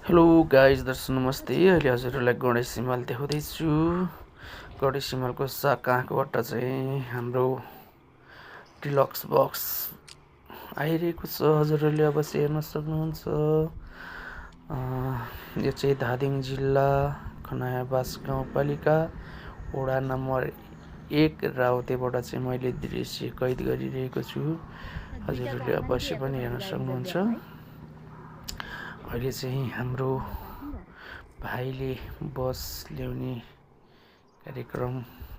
Hello guys दर्शक नमस्ते। अहिले हजुरहरूलाई गणेश हिमाल देखाउँदैछु। गणेश हिमालको कहाँबाट चाहिँ हाम्रो डिलक्स बक्स आइरहेको छ। हजुरहरूले अवश्य हेर्न सक्नुहुन्छ। यो चाहिँ धादिङ जिल्ला खनायाबास गाउँपालिका वडा नम्बर 1 राउतेबाट चाहिँ मैले दृश्य कैद गरिरहेको छु। हजुरहरूले अवश्य पनि हेर्न सक्नुहुन्छ। अहिले चाहिँ हाम्रो भाइले बस ल्याउने कार्यक्रम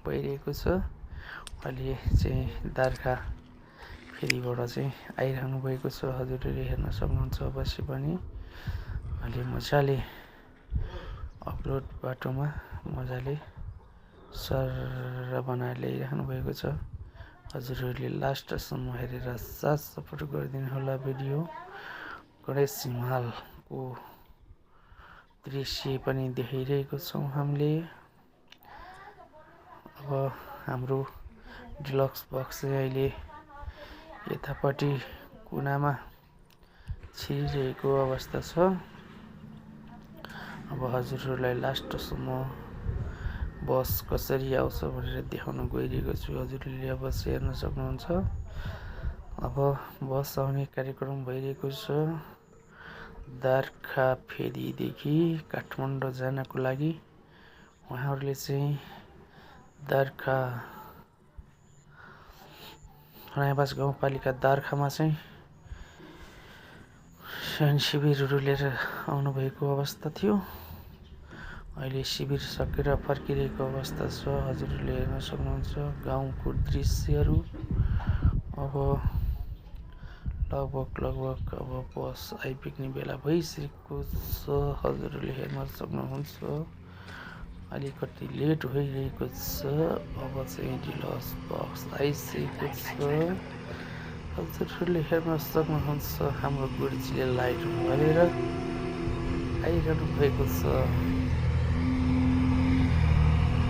भइरहेको छ। अहिले चाहिँ दार्खा फेरीबाट चाहिँ आइरहनु भएको छ। हजुरहरूले हेर्न सक्नुहुन्छ अवश्य पनि। अहिले मजाले अपलोड बाटोमा मजाले सर बनाएर ल्याइरहनु भएको छ। हजुरहरूले लास्टसम्म हेरेर साथ सपोर्ट गरिदिनु होला। भिडियो गणेश हिमालको दृश्य पनि देखाइरहेको छौँ हामीले। अब हाम्रो डिलक्स बक्स चाहिँ अहिले यतापट्टि कुनामा छिरिरहेको अवस्था छ। अब हजुरहरूलाई लास्टसम्म बस कसरी आउँछ भनेर देखाउन गइरहेको छु। हजुरहरूले अवश्य हेर्न सक्नुहुन्छ। अब बस आउने कार्यक्रम भइरहेको छ। दार्खा फेरीदेखि काठमाडौँ जानको लागि उहाँहरूले चाहिँ दार्खा खनायाबास गाउँपालिका दार्खामा चाहिँ स्वयं शिविरहरू लिएर आउनुभएको अवस्था थियो। अहिले शिविर सकेर फर्किरहेको अवस्था छ। हजुरहरूले हेर्न सक्नुहुन्छ गाउँको दृश्यहरू। अब लगभग अब बस आइपुग्ने बेला भइसकेको छ। हजुरहरूले हेर्न सक्नुहुन्छ। अलिकति लेट भइरहेको छ। अब चाहिँ डिलक्स बक्स आइसकेको छ। हजुरहरूले हेर्न सक्नुहुन्छ हाम्रो गुरुजीले लाइट बालेर आइरहनु भएको छ।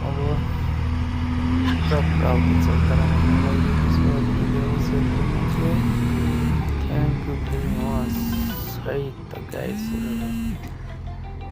अब ट्रक आउँछ